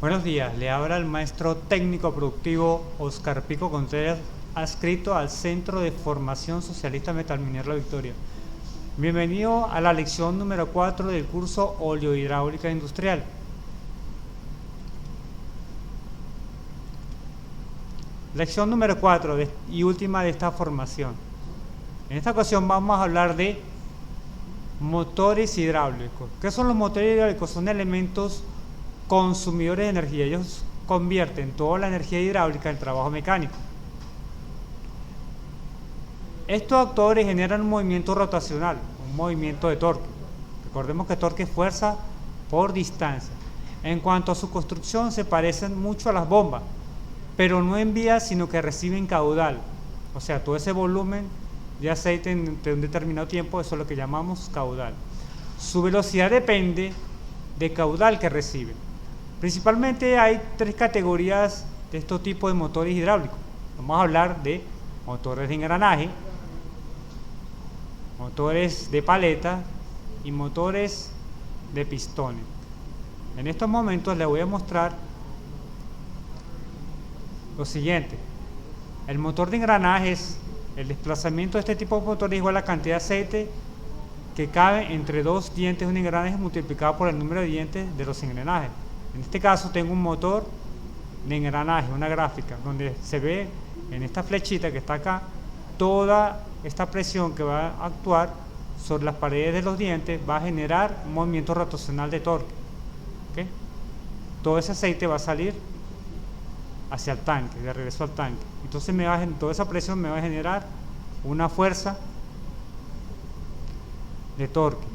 Buenos días, le habla el maestro técnico productivo Oscar Pico Contreras, adscrito al Centro de Formación Socialista Metalminero La Victoria. Bienvenido a la lección número 4 del curso Oleohidráulica Industrial. Lección número 4 y última de esta formación. En esta ocasión vamos a hablar de motores hidráulicos. ¿Qué son los motores hidráulicos? Son elementos consumidores de energía. Ellos convierten toda la energía hidráulica en trabajo mecánico. Estos actores generan un movimiento rotacional, un movimiento de torque. Recordemos que torque es fuerza por distancia. En cuanto a su construcción, se parecen mucho a las bombas, pero no en vía, sino que reciben caudal. O sea, todo ese volumen de aceite entre un determinado tiempo, eso es lo que llamamos caudal. Su velocidad depende del caudal que reciben. Principalmente hay tres categorías de estos tipos de motores hidráulicos. Vamos a hablar de motores de engranaje, motores de paleta y motores de pistones. En estos momentos les voy a mostrar lo siguiente. El motor de engranaje es el desplazamiento de este tipo de motor igual a la cantidad de aceite que cabe entre dos dientes de un engranaje multiplicado por el número de dientes de los engranajes. En este caso tengo un motor de engranaje, una gráfica, donde se ve en esta flechita que está acá toda esta presión que va a actuar sobre las paredes de los dientes va a generar un movimiento rotacional de torque. ¿Okay? Todo ese aceite va a salir hacia el tanque, de regreso al tanque. Entonces toda esa presión me va a generar una fuerza de torque.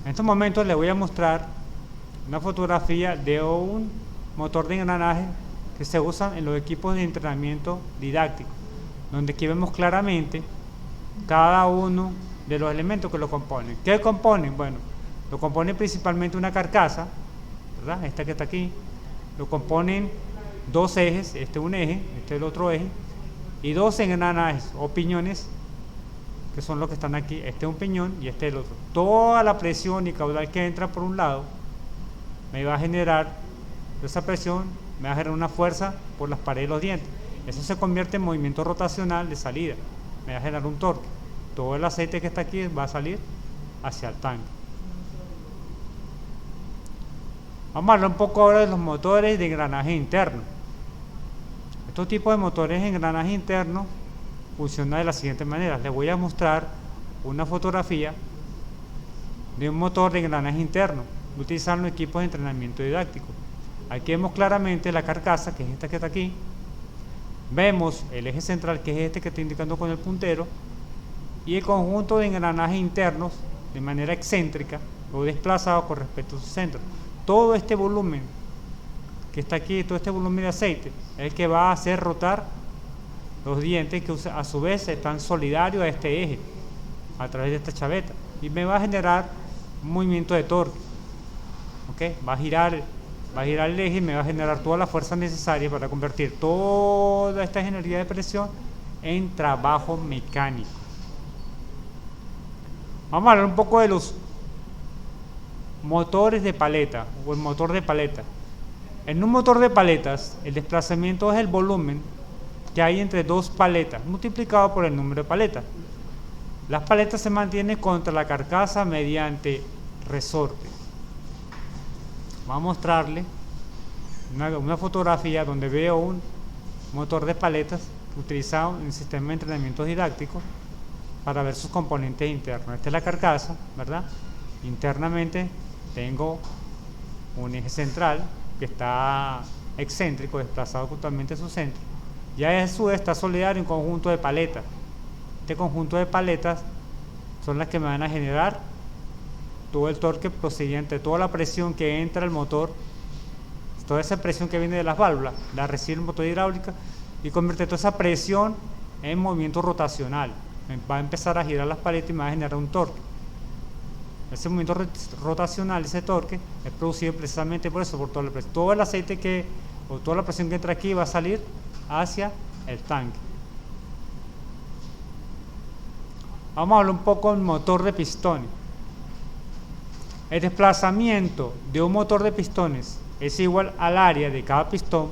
En estos momentos les voy a mostrar una fotografía de un motor de engranaje que se usa en los equipos de entrenamiento didáctico, donde aquí vemos claramente cada uno de los elementos que lo componen. ¿Qué componen? Bueno, lo componen principalmente una carcasa, ¿verdad? Esta que está aquí. Lo componen dos ejes, este es un eje, este es el otro eje, y dos engranajes o piñones, que son los que están aquí. Este es un piñón y este es el otro. Toda la presión y caudal que entra por un lado me va a generar, esa presión me va a generar una fuerza por las paredes de los dientes. Eso se convierte en movimiento rotacional de salida, me va a generar un torque. Todo el aceite que está aquí va a salir hacia el tanque. Vamos a hablar un poco ahora de los motores de engranaje interno. Estos tipos de motores de engranaje interno funcionan de la siguiente manera. Les voy a mostrar una fotografía de un motor de engranaje interno utilizando los equipos de entrenamiento didáctico. Aquí vemos claramente la carcasa, que es esta que está aquí. Vemos el eje central, que es este que estoy indicando con el puntero, y el conjunto de engranajes internos de manera excéntrica o desplazado con respecto a su centro. Todo este volumen que está aquí, todo este volumen de aceite, es el que va a hacer rotar los dientes, que a su vez están solidarios a este eje a través de esta chaveta, y me va a generar un movimiento de torque. ¿Okay? Va a girar el eje y me va a generar toda la fuerza necesaria para convertir toda esta energía de presión en trabajo mecánico. Vamos a hablar un poco de los motores de paleta o el motor de paleta. En un motor de paletas, el desplazamiento es el volumen que hay entre dos paletas multiplicado por el número de paletas. Las paletas se mantienen contra la carcasa mediante resorte. Vamos a mostrarle una fotografía donde veo un motor de paletas utilizado en el sistema de entrenamiento didáctico para ver sus componentes internos. Esta es la carcasa, ¿verdad? Internamente tengo un eje central que está excéntrico, desplazado totalmente a su centro. Ya a su vez está solidario un conjunto de paletas. Este conjunto de paletas son las que me van a generar todo el torque procedente, toda la presión que entra al motor, toda esa presión que viene de las válvulas, la recibe el motor hidráulico y convierte toda esa presión en movimiento rotacional. Va a empezar a girar las paletas y me va a generar un torque. Ese movimiento rotacional, ese torque, es producido precisamente por eso, por toda la presión. Todo el aceite o toda la presión que entra aquí va a salir hacia el tanque. Vamos a hablar un poco del motor de pistones. El desplazamiento de un motor de pistones es igual al área de cada pistón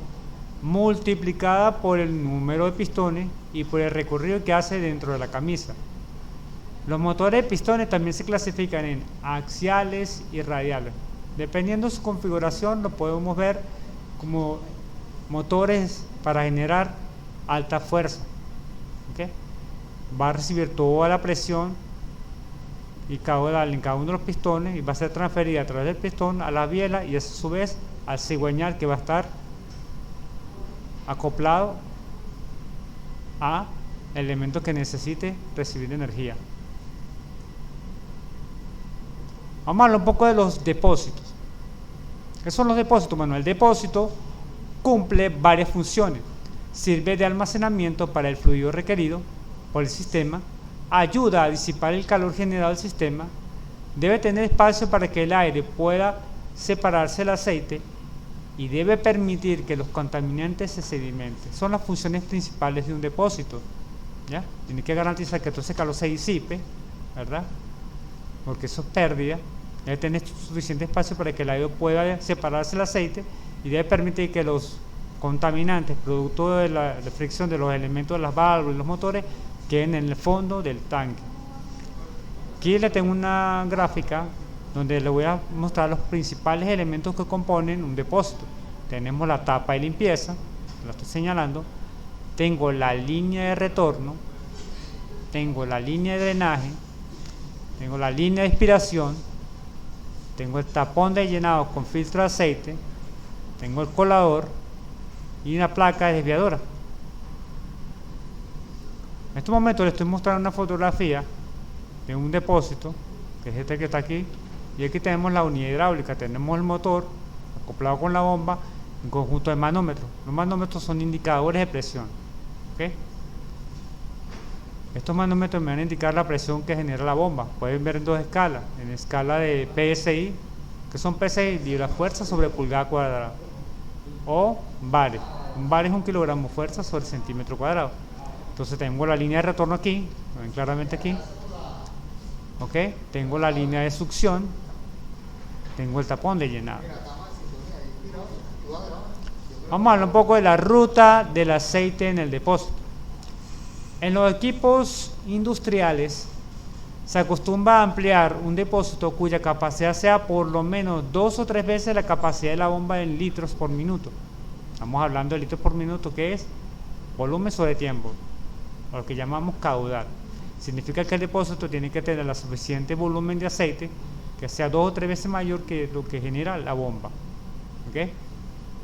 multiplicada por el número de pistones y por el recorrido que hace dentro de la camisa. Los motores de pistones también se clasifican en axiales y radiales. Dependiendo de su configuración, lo podemos ver como motores para generar alta fuerza. ¿Okay? Va a recibir toda la presión y caudal en cada uno de los pistones y va a ser transferida a través del pistón a la biela y a su vez al cigüeñal, que va a estar acoplado a elementos que necesite recibir energía. Vamos a hablar un poco de los depósitos. ¿Qué son los depósitos? Bueno, el depósito cumple varias funciones. Sirve de almacenamiento para el fluido requerido por el sistema, ayuda a disipar el calor generado del sistema, debe tener espacio para que el aire pueda separarse del aceite y debe permitir que los contaminantes se sedimenten. Son las funciones principales de un depósito, ¿ya? Tiene que garantizar que todo ese calor se disipe, ¿verdad? Porque eso es pérdida. Debe tener suficiente espacio para que el aire pueda separarse del aceite y debe permitir que los contaminantes, producto de la fricción de los elementos de las válvulas y los motores, queden en el fondo del tanque. Aquí le tengo una gráfica donde le voy a mostrar los principales elementos que componen un depósito. Tenemos la tapa de limpieza, la estoy señalando, tengo la línea de retorno, tengo la línea de drenaje, tengo la línea de expiración, tengo el tapón de llenado con filtro de aceite, tengo el colador y una placa desviadora. En este momento les estoy mostrando una fotografía de un depósito, que es este que está aquí, y aquí tenemos la unidad hidráulica, tenemos el motor acoplado con la bomba, un conjunto de manómetros. Los manómetros son indicadores de presión. ¿Okay? Estos manómetros me van a indicar la presión que genera la bomba. Pueden ver en dos escalas, en escala de PSI, que son PSI, la fuerza sobre pulgada cuadrada, o bares. Un bar es 1 kilogramo de fuerza sobre centímetro cuadrado. Entonces tengo la línea de retorno aquí, lo ven claramente aquí. ¿Ok? Tengo la línea de succión, tengo el tapón de llenado. Vamos a hablar un poco de la ruta del aceite en el depósito. En los equipos industriales se acostumbra a ampliar un depósito cuya capacidad sea por lo menos 2 o 3 veces la capacidad de la bomba en litros por minuto. Estamos hablando de litros por minuto, que es volumen sobre tiempo, o lo que llamamos caudal. Significa que el depósito tiene que tener el suficiente volumen de aceite que sea 2 o 3 veces mayor que lo que genera la bomba. ¿Ok?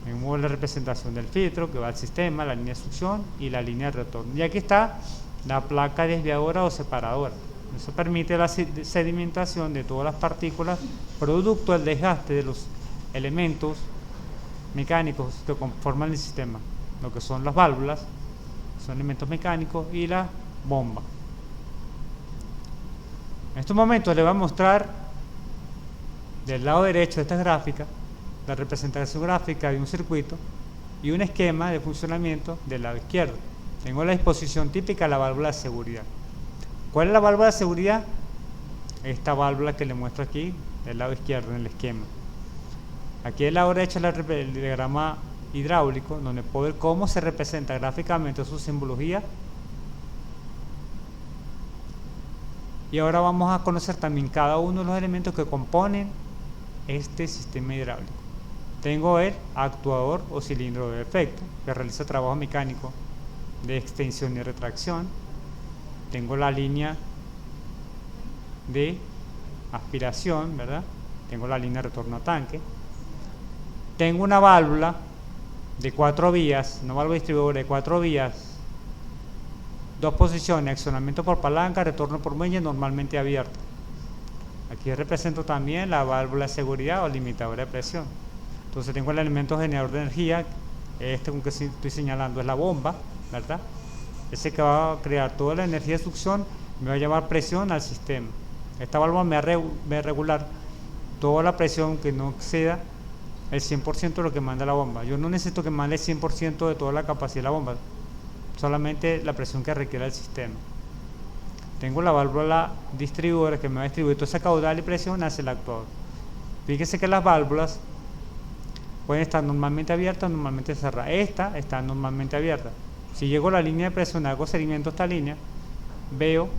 Tenemos la representación del filtro que va al sistema, la línea de succión y la línea de retorno. Y aquí está la placa desviadora o separadora. Eso permite la sedimentación de todas las partículas producto del desgaste de los elementos mecánicos que conforman el sistema, lo que son las válvulas, son elementos mecánicos, y la bomba. En estos momentos les voy a mostrar del lado derecho de esta gráfica la representación gráfica de un circuito y un esquema de funcionamiento del lado izquierdo. Tengo la disposición típica de la válvula de seguridad. ¿Cuál es la válvula de seguridad? Esta válvula que le muestro aquí del lado izquierdo en el esquema. Aquí del lado derecho el diagrama hidráulico, donde puedo ver cómo se representa gráficamente su simbología. Y ahora vamos a conocer también cada uno de los elementos que componen este sistema hidráulico. Tengo el actuador o cilindro de efecto, que realiza trabajo mecánico de extensión y retracción. Tengo la línea de aspiración, ¿verdad? Tengo la línea de retorno a tanque. Tengo una válvula de 4 vías, una válvula distribuidora de 4 vías, 2 posiciones, accionamiento por palanca, retorno por muelle, normalmente abierto. Aquí represento también la válvula de seguridad o limitadora de presión. Entonces tengo el elemento generador de energía, este con que estoy señalando es la bomba, ¿verdad? Ese que va a crear toda la energía de succión me va a llevar presión al sistema. Esta válvula me va a regular toda la presión que no exceda el 100% de lo que manda la bomba. Yo no necesito que mande el 100% de toda la capacidad de la bomba, solamente la presión que requiere el sistema. Tengo la válvula distribuidora que me va a distribuir toda esa caudal y presión hacia el actuador. Fíjense que las válvulas pueden estar normalmente abiertas o normalmente cerradas. Esta está normalmente abierta. Si llego a la línea de presión, hago seguimiento a esta línea, veo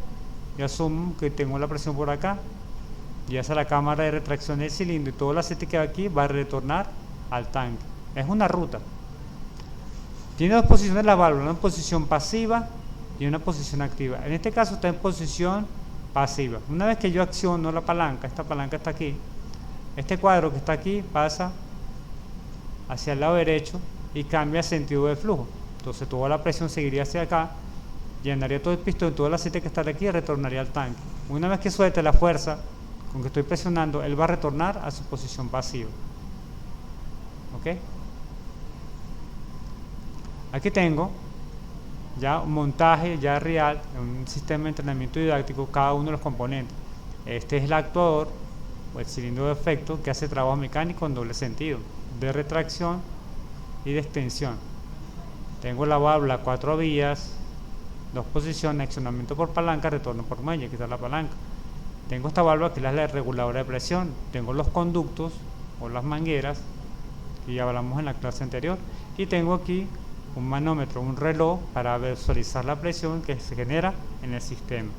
y asumo que tengo la presión por acá, y esa es la cámara de retracción del cilindro, y todo el aceite que va aquí va a retornar al tanque. Es una ruta. Tiene dos posiciones la válvula, una posición pasiva y una posición activa. En este caso está en posición pasiva. Una vez que yo acciono la palanca, esta palanca está aquí, este cuadro que está aquí pasa hacia el lado derecho y cambia sentido de flujo. Entonces toda la presión seguiría hacia acá, llenaría todo el pistón, todo el aceite que está aquí y retornaría al tanque. Una vez que suelte la fuerza con que estoy presionando, él va a retornar a su posición pasiva. ¿Ok? Aquí tengo ya un montaje ya real, un sistema de entrenamiento didáctico, cada uno de los componentes. Este es el actuador o el cilindro de efecto que hace trabajo mecánico en doble sentido, de retracción y de extensión. Tengo la válvula 4 vías, 2 posiciones, accionamiento por palanca, retorno por muelle, aquí está la palanca. Tengo esta válvula que es la reguladora de presión. Tengo los conductos o las mangueras, que ya hablamos en la clase anterior. Y tengo aquí un manómetro, un reloj para visualizar la presión que se genera en el sistema.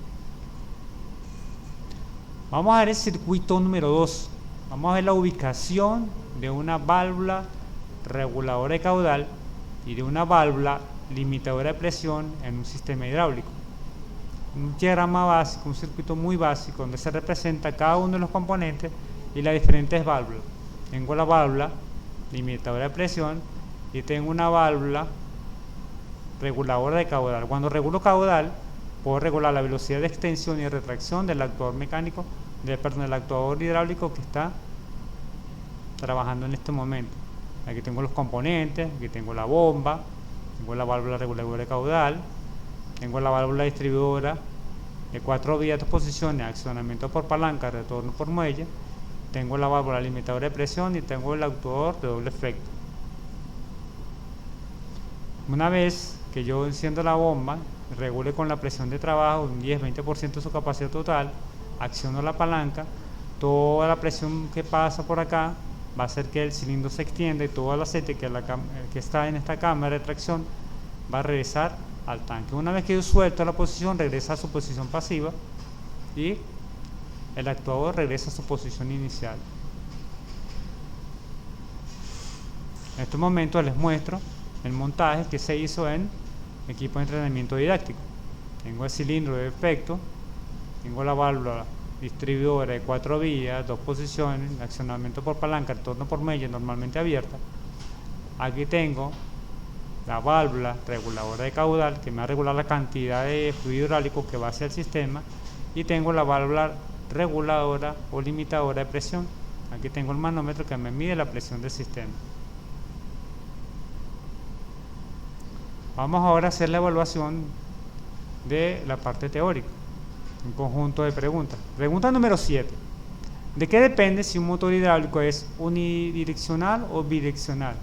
Vamos a ver el circuito número 2. Vamos a ver la ubicación de una válvula reguladora de caudal y de una válvula limitadora de presión en un sistema hidráulico. Un diagrama básico, un circuito muy básico donde se representa cada uno de los componentes y las diferentes válvulas. Tengo la válvula limitadora de presión y tengo una válvula reguladora de caudal. Cuando regulo caudal, puedo regular la velocidad de extensión y de retracción del actuador mecánico, del actuador hidráulico que está trabajando en este momento. Aquí tengo los componentes, aquí tengo la bomba, tengo la válvula reguladora de caudal, tengo la válvula distribuidora de 4 vías, 2 posiciones, accionamiento por palanca, retorno por muelle, tengo la válvula limitadora de presión y tengo el actuador de doble efecto. Una vez que yo enciendo la bomba, regule con la presión de trabajo un 10-20% de su capacidad total, acciono la palanca, toda la presión que pasa por acá va a hacer que el cilindro se extienda y todo el aceite que está en esta cámara de tracción va a regresar al tanque. Una vez que yo suelto la posición, regresa a su posición pasiva y el actuador regresa a su posición inicial. En estos momentos les muestro el montaje que se hizo en equipo de entrenamiento didáctico. Tengo el cilindro de efecto, tengo la válvula distribuidora de 4 vías, 2 posiciones, accionamiento por palanca, retorno por muelle normalmente abierta. Aquí tengo la válvula reguladora de caudal que me va a regular la cantidad de fluido hidráulico que va hacia el sistema, y tengo la válvula reguladora o limitadora de presión. Aquí tengo el manómetro que me mide la presión del sistema. Vamos ahora a hacer la evaluación de la parte teórica, un conjunto de preguntas. Pregunta número 7. ¿De qué depende si un motor hidráulico es unidireccional o bidireccional?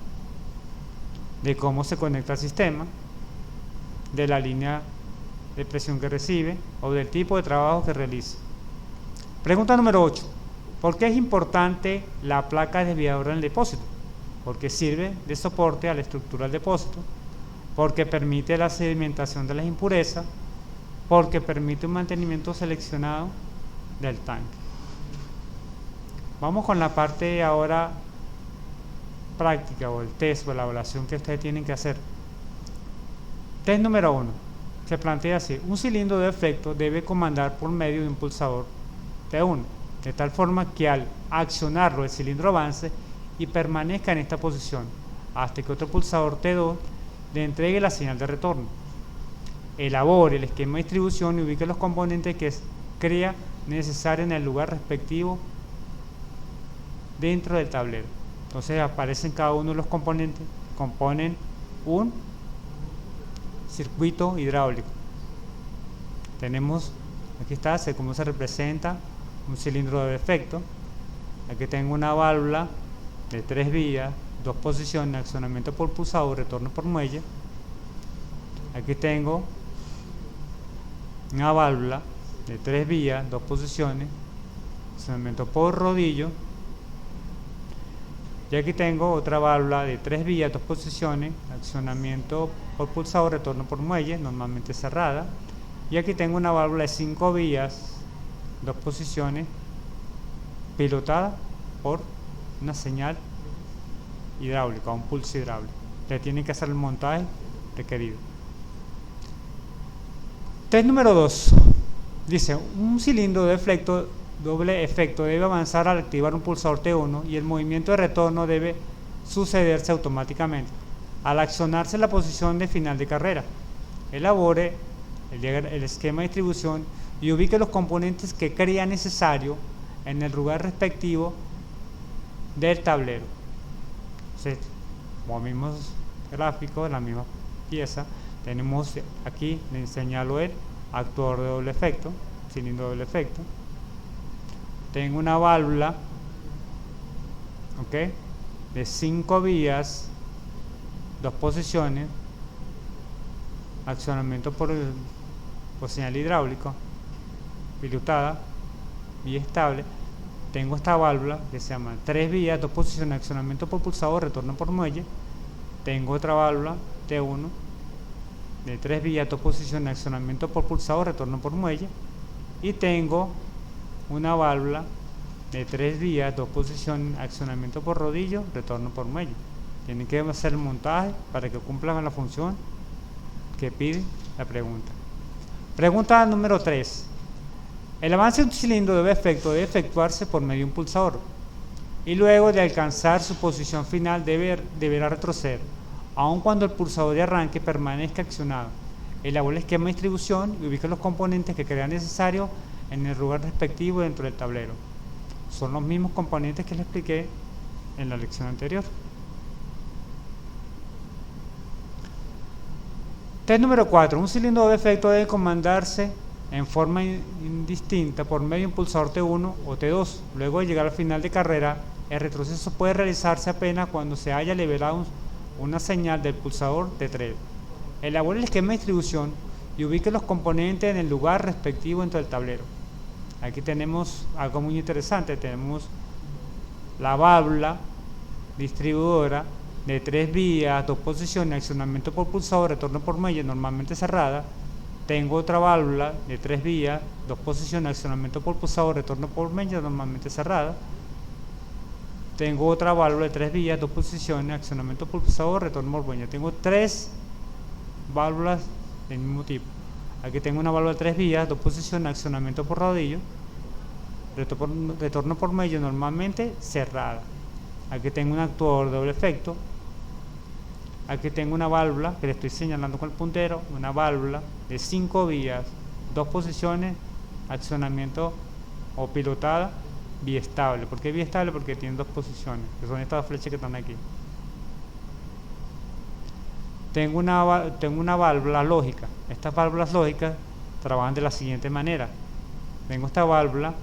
De cómo se conecta al sistema, de la línea de presión que recibe o del tipo de trabajo que realiza. Pregunta número 8. ¿Por qué es importante la placa desviadora en el depósito? Porque sirve de soporte a la estructura del depósito, porque permite la sedimentación de las impurezas, porque permite un mantenimiento seleccionado del tanque. Vamos con la parte ahora práctica o el test o la evaluación que ustedes tienen que hacer. Test número 1. Se plantea así: un cilindro de efecto debe comandar por medio de un pulsador T1, de tal forma que al accionarlo el cilindro avance y permanezca en esta posición hasta que otro pulsador T2 le entregue la señal de retorno. Elabore el esquema de distribución y ubique los componentes que crea necesario en el lugar respectivo dentro del tablero. Entonces aparecen cada uno de los componentes, componen un circuito hidráulico. Tenemos, aquí está, cómo se representa un cilindro de efecto. Aquí tengo una válvula de 3 vías, 2 posiciones, accionamiento por pulsador, retorno por muelle. Aquí tengo una válvula de 3 vías, 2 posiciones, accionamiento por rodillo. Y aquí tengo otra válvula de 3 vías, 2 posiciones, accionamiento por pulsador, retorno por muelle, normalmente cerrada. Y aquí tengo una válvula de 5 vías, 2 posiciones, pilotada por una señal hidráulica, un pulso hidráulico. Le tienen que hacer el montaje requerido. Test número 2. Dice, un cilindro de doble efecto debe avanzar al activar un pulsador T1 y el movimiento de retorno debe sucederse automáticamente. Al accionarse la posición de final de carrera, elabore el esquema de distribución y ubique los componentes que crea necesario en el lugar respectivo del tablero. Entonces, como mismos gráficos, la misma pieza, tenemos aquí, le señalo el actuador de doble efecto, cilindro de doble efecto. Tengo una válvula, ¿ok?, de 5 vías, 2 posiciones, accionamiento por señal hidráulico, pilotada, vía estable. Tengo esta válvula que se llama 3 vías, 2 posiciones, accionamiento por pulsador, retorno por muelle. Tengo otra válvula T1 de 3 vías, 2 posiciones, accionamiento por pulsador, retorno por muelle. Y tengo una válvula de 3 vías, 2 posiciones, accionamiento por rodillo, retorno por muelle. Tienen que hacer el montaje para que cumplan la función que pide la pregunta. Pregunta número 3. El avance de un cilindro de efecto debe efectuarse por medio de un pulsador y luego de alcanzar su posición final deberá retroceder, aun cuando el pulsador de arranque permanezca accionado. Elabore el esquema de distribución y ubique los componentes que crea necesario en el lugar respectivo dentro del tablero. Son los mismos componentes que les expliqué en la lección anterior. Test número 4. Un cilindro de efecto debe comandarse en forma indistinta por medio de un pulsador T1 o T2. Luego de llegar al final de carrera, el retroceso puede realizarse apenas cuando se haya liberado una señal del pulsador T3. Elabore el esquema de distribución y ubique los componentes en el lugar respectivo dentro del tablero. Aquí tenemos algo muy interesante. Tenemos la válvula distribuidora de 3 vías, 2 posiciones, accionamiento por pulsador, retorno por muelle, normalmente cerrada. Tengo otra válvula de 3 vías, 2 posiciones, accionamiento por pulsador, retorno por muelle, normalmente cerrada. Tengo otra válvula de 3 vías, 2 posiciones, accionamiento por pulsador, retorno por muelle. Tengo 3 válvulas del mismo tipo. Aquí tengo una válvula de 3 vías, 2 posiciones, accionamiento por rodillo, retorno por muelle, normalmente cerrada. Aquí tengo un actuador de doble efecto. Aquí tengo una válvula que le estoy señalando con el puntero, una válvula de 5 vías, 2 posiciones, accionamiento o pilotada, vía estable. ¿Por qué vía estable? Porque tiene 2 posiciones, que son estas flechas que están aquí. Tengo una válvula lógica. Estas válvulas lógicas trabajan de la siguiente manera. Tengo esta válvula,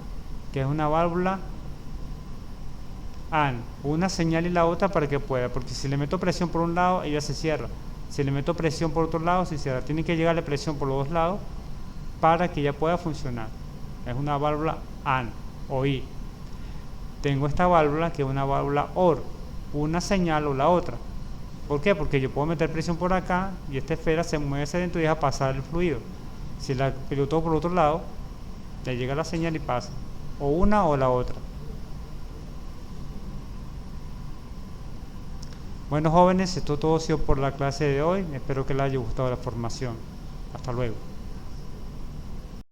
que es una válvula AND, una señal y la otra para que pueda, porque si le meto presión por un lado, ella se cierra. Si le meto presión por otro lado, se cierra. Tiene que llegarle presión por los dos lados para que ella pueda funcionar. Es una válvula AND o I. Tengo esta válvula que es una válvula OR, una señal o la otra. ¿Por qué? Porque yo puedo meter presión por acá y esta esfera se mueve hacia adentro y deja pasar el fluido. Si la piloto por otro lado, le llega la señal y pasa. O una o la otra. Bueno, jóvenes, esto todo ha sido por la clase de hoy. Espero que les haya gustado la formación. Hasta luego.